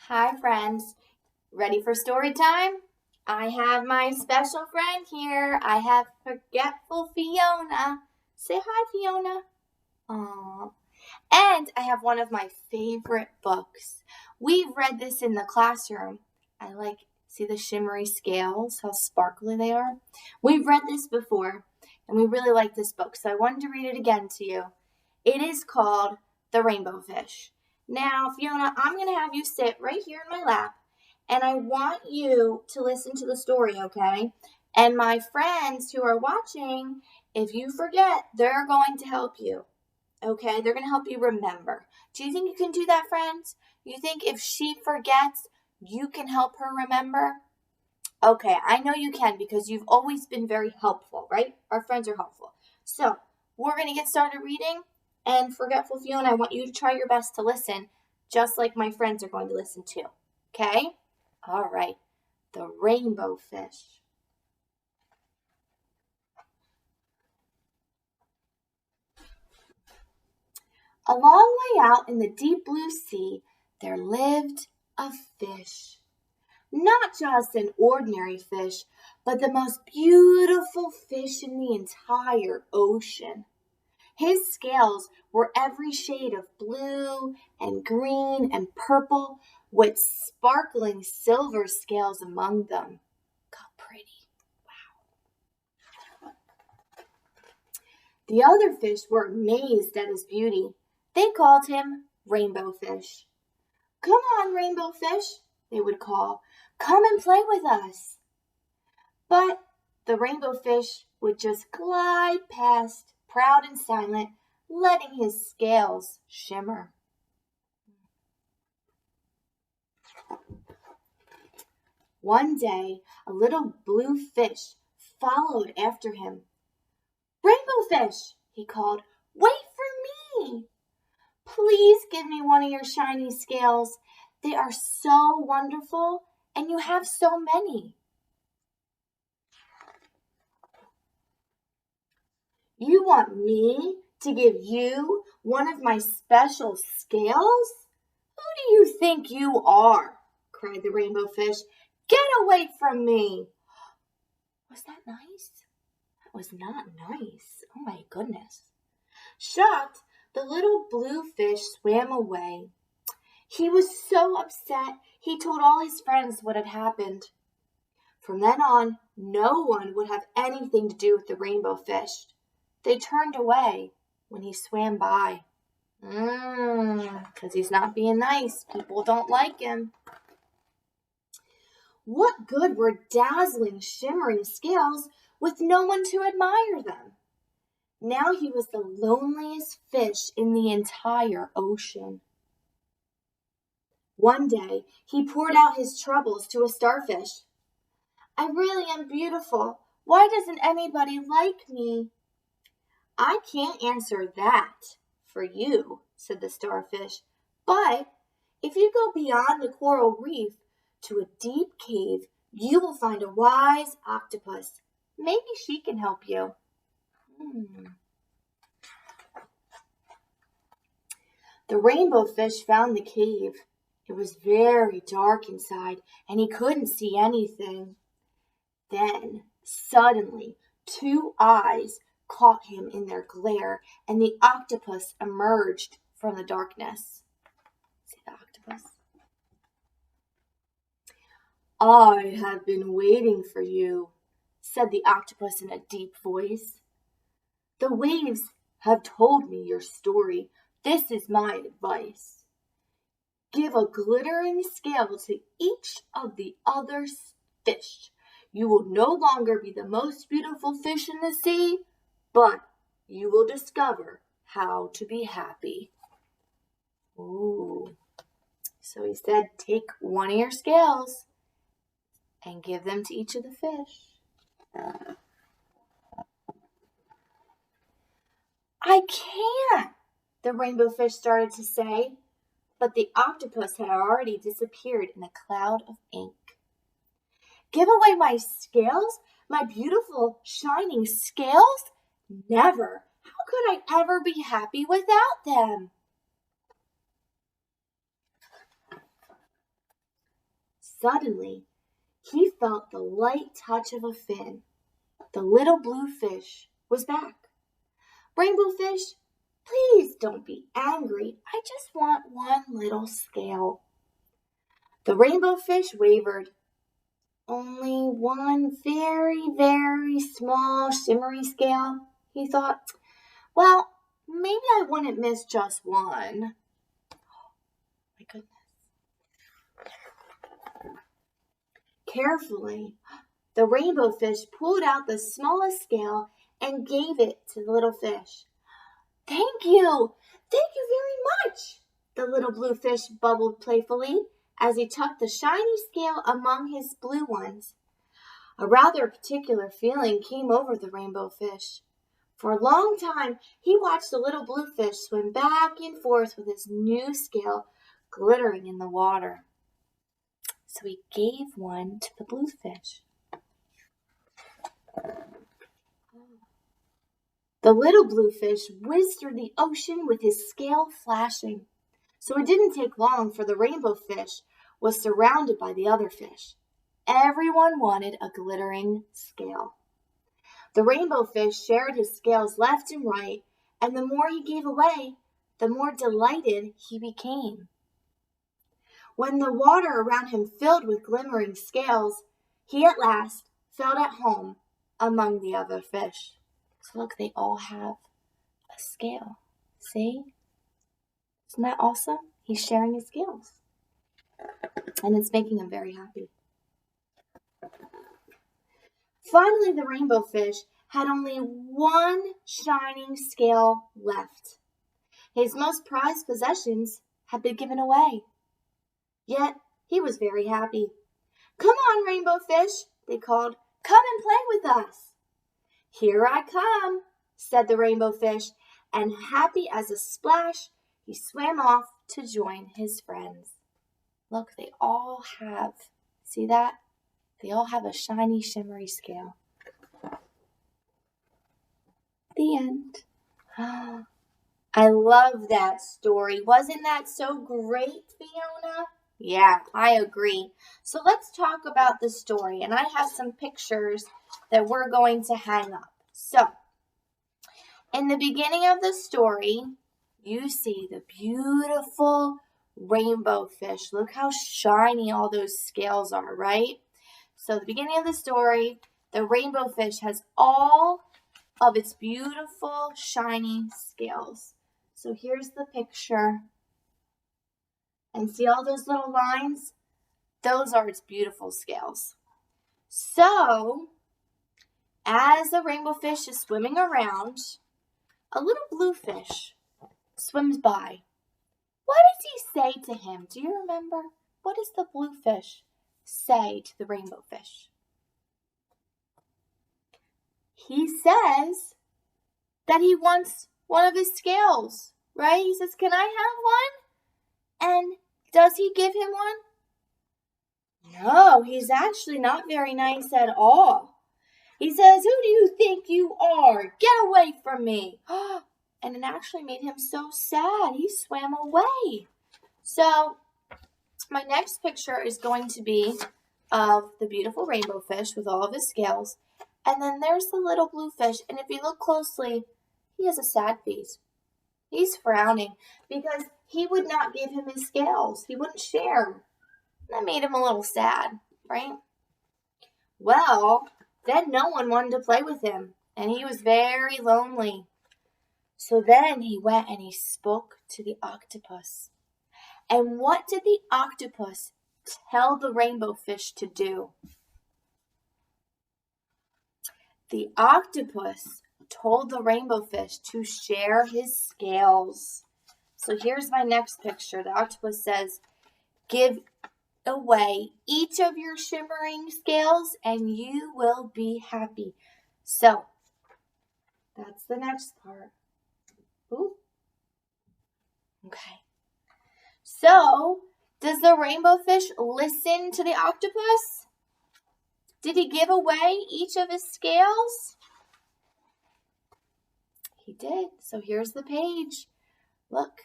Hi, friends. Ready for story time? I have my special friend here. I have Forgetful Fiona. Say hi, Fiona. Aww. And I have one of my favorite books. We've read this in the classroom. See the shimmery scales, how sparkly they are? We've read this before, and we really like this book, so I wanted to read it again to you. It is called The Rainbow Fish. Now, Fiona, I'm going to have you sit right here in my lap, and I want you to listen to the story, okay? And my friends who are watching, if you forget, they're going to help you. Okay, they're going to help you remember. Do you think you can do that, friends? You think if she forgets, you can help her remember? Okay, I know you can because you've always been very helpful, right? Our friends are helpful. So, we're going to get started reading. And Forgetful Fiona, I want you to try your best to listen, just like my friends are going to listen too. Okay? All right. The Rainbow Fish. A long way out in the deep blue sea, there lived a fish. Not just an ordinary fish, but the most beautiful fish in the entire ocean. His scales were every shade of blue and green and purple, with sparkling silver scales among them. How pretty. The other fish were amazed at his beauty. They called him Rainbow Fish. "Come on, Rainbow Fish," they would call. "Come and play with us." But the Rainbow Fish would just glide past, proud and silent, letting his scales shimmer. One day, a little blue fish followed after him. "Rainbow Fish," he called, "wait for me. Please give me one of your shiny scales. They are so wonderful, and you have so many." "You want me to give you one of my special scales? Who do you think you are?" cried the Rainbow Fish. "Get away from me." Was that nice? That was not nice. Oh my goodness. Shocked, the little blue fish swam away. He was so upset, he told all his friends what had happened. From then on, no one would have anything to do with the Rainbow Fish. They turned away when he swam by. Because he's not being nice. People don't like him. What good were dazzling, shimmering scales with no one to admire them? Now he was the loneliest fish in the entire ocean. One day, he poured out his troubles to a starfish. "I really am beautiful. Why doesn't anybody like me?" "I can't answer that for you," said the starfish. "But if you go beyond the coral reef to a deep cave, you will find a wise octopus. Maybe she can help you." The Rainbow Fish found the cave. It was very dark inside, and he couldn't see anything. Then, suddenly, two eyes caught him in their glare, and the octopus emerged from the darkness. See the octopus? "I have been waiting for you," said the octopus in a deep voice. "The waves have told me your story. This is my advice. Give a glittering scale to each of the other fish. You will no longer be the most beautiful fish in the sea, but you will discover how to be happy." Ooh. So he said, take one of your scales and give them to each of the fish. "I can't," the Rainbow Fish started to say, but the octopus had already disappeared in a cloud of ink. "Give away my scales? My beautiful, shining scales? Never! How could I ever be happy without them?" suddenly he felt the light touch of a fin. The little blue fish was back. Rainbow Fish, please don't be angry. I just want one little scale. The Rainbow Fish wavered. Only one very, very small shimmery scale, he thought. Well, maybe I wouldn't miss just one. My goodness. Carefully, the Rainbow Fish pulled out the smallest scale and gave it to the little fish. Thank you very much, the little blue fish bubbled playfully as he tucked the shiny scale among his blue ones. A rather particular feeling came over the Rainbow Fish. For a long time, he watched the little blue fish swim back and forth with his new scale glittering in the water. So he gave one to the blue fish. The little blue fish whizzed through the ocean with his scale flashing. So it didn't take long for the Rainbow Fish was surrounded by the other fish. Everyone wanted a glittering scale. The Rainbow Fish shared his scales left and right, and the more he gave away, the more delighted he became. When the water around him filled with glimmering scales, he at last felt at home among the other fish. So look, they all have a scale. See? Isn't that awesome? He's sharing his scales. And it's making him very happy. Finally, the Rainbow Fish had only one shining scale left. His most prized possessions had been given away. Yet, he was very happy. Come on, Rainbow Fish, they called. Come and play with us. Here I come, said the Rainbow Fish, and happy as a splash, he swam off to join his friends. Look, they all have, see that? They all have a shiny, shimmery scale. The end. I love that story. Wasn't that so great, Fiona? Yeah, I agree. So let's talk about the story. And I have some pictures that we're going to hang up. So, in the beginning of the story, you see the beautiful rainbow fish. Look how shiny all those scales are, right? So, the beginning of the story, the rainbow fish has all of its beautiful, shiny scales. So, here's the picture. And see all those little lines? Those are its beautiful scales. So, as the rainbow fish is swimming around, a little blue fish swims by. What does he say to him? Do you remember? What does the blue fish say to the rainbow fish? He says that he wants one of his scales, right? He says, can I have one? And does he give him one? No, he's actually not very nice at all. He says, who do you think you are? Get away from me. And it actually made him so sad. He swam away. So my next picture is going to be of the beautiful rainbow fish with all of his scales. And then there's the little blue fish. And if you look closely, he has a sad face. He's frowning because he would not give him his scales. He wouldn't share. That made him a little sad, right? Well, then no one wanted to play with him, and he was very lonely. So then he went and he spoke to the octopus. And what did the octopus tell the rainbow fish to do? The octopus told the rainbow fish to share his scales. So here's my next picture. The octopus says, give away each of your shimmering scales and you will be happy. So that's the next part. Ooh. Okay. So does the rainbow fish listen to the octopus? Did he give away each of his scales? He did. So here's the page. Look.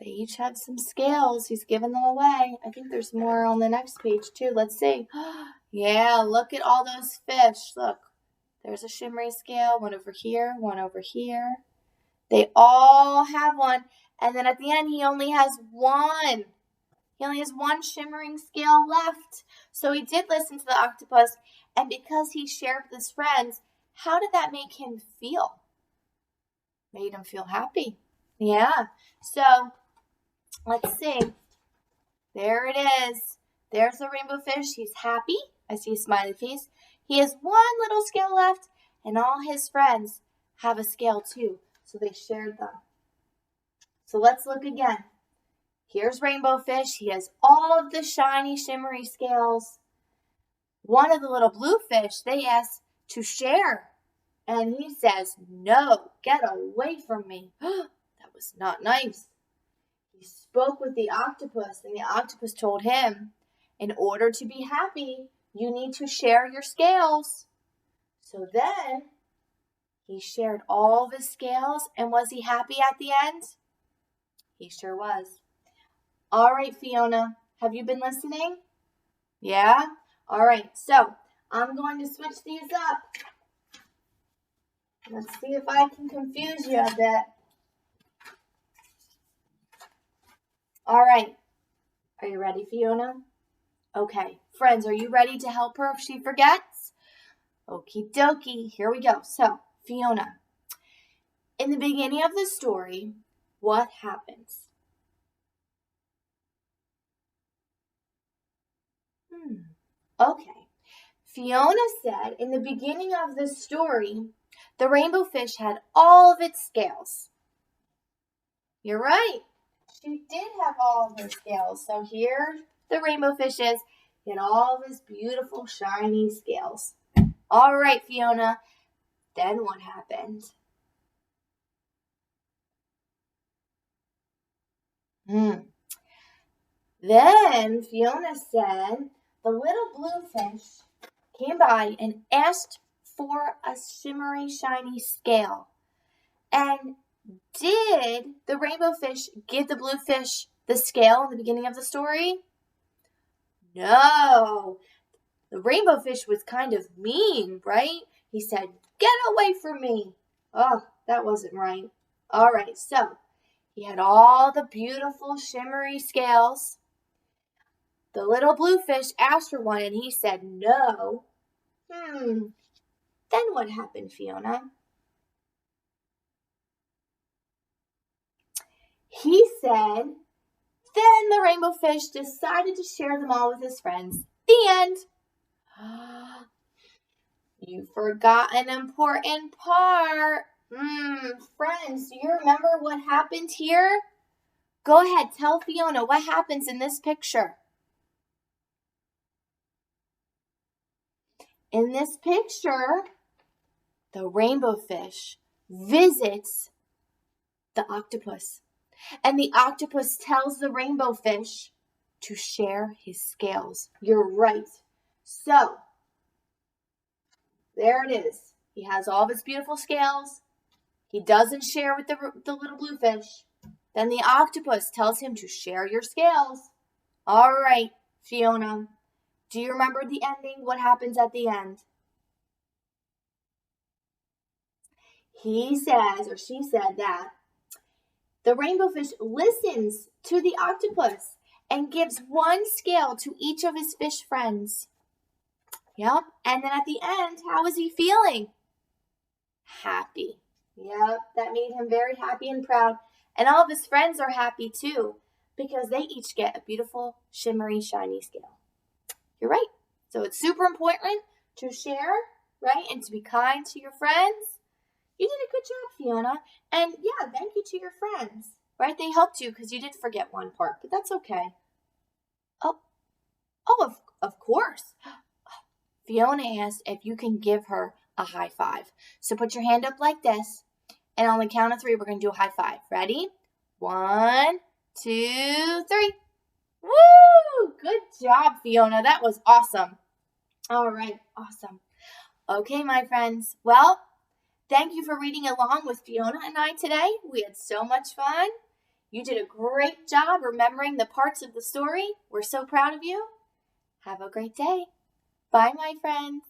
They each have some scales. He's giving them away. I think there's more on the next page too. Let's see. Yeah, look at all those fish. Look, there's a shimmery scale. One over here, one over here. They all have one. And then at the end, he only has one. He only has one shimmering scale left. So he did listen to the octopus. And because he shared with his friends, how did that make him feel? Made him feel happy. Yeah. So let's see. There it is. There's the rainbow fish. He's happy. I see a smiley face. He has one little scale left, and all his friends have a scale too. So they shared them. So let's look again. Here's rainbow fish. He has all of the shiny, shimmery scales. One of the little blue fish, they asked to share. And he says, no, get away from me. That was not nice. He spoke with the octopus, and the octopus told him, in order to be happy, you need to share your scales. So then he shared all of his scales, and was he happy at the end? He sure was. All right, Fiona, have you been listening? Yeah? All right, so I'm going to switch these up. Let's see if I can confuse you a bit. All right. Are you ready, Fiona? Okay. Friends, are you ready to help her if she forgets? Okie dokie. Here we go. So, Fiona, in the beginning of the story, what happens? Okay. Fiona said in the beginning of the story, the rainbow fish had all of its scales. You're right. She did have all of her scales. So here the rainbow fish is. He had all of his beautiful shiny scales. All right, Fiona. Then what happened? Then Fiona said the little blue fish came by and asked for a shimmery, shiny scale. And did the rainbow fish give the blue fish the scale in the beginning of the story? No. The rainbow fish was kind of mean, right? He said, get away from me. Oh, that wasn't right. All right, so he had all the beautiful shimmery scales. The little blue fish asked for one and he said no. Then what happened, Fiona? He said, then the rainbow fish decided to share them all with his friends. The end. You forgot an important part. Friends, do you remember what happened here? Go ahead, tell Fiona what happens in this picture. In this picture, the rainbow fish visits the octopus. And the octopus tells the rainbow fish to share his scales. You're right. So, there it is. He has all of his beautiful scales. He doesn't share with the little blue fish. Then the octopus tells him to share your scales. All right, Fiona. Do you remember the ending? What happens at the end? He says, or she said that the rainbow fish listens to the octopus and gives one scale to each of his fish friends. Yep. And then at the end, how was he feeling? Happy. Yep. That made him very happy and proud. And all of his friends are happy too because they each get a beautiful, shimmery, shiny scale. You're right. So it's super important to share, right? And to be kind to your friends. You did a good job, Fiona. And yeah, thank you to your friends, right? They helped you because you did forget one part, but that's okay. Of course. Fiona asked if you can give her a high five. So put your hand up like this, and on the count of 3, we're going to do a high five. Ready? 1, 2, 3. Woo! Good job, Fiona. That was awesome. All right, awesome. Okay, my friends. Well, thank you for reading along with Fiona and I today. We had so much fun. You did a great job remembering the parts of the story. We're so proud of you. Have a great day. Bye, my friends.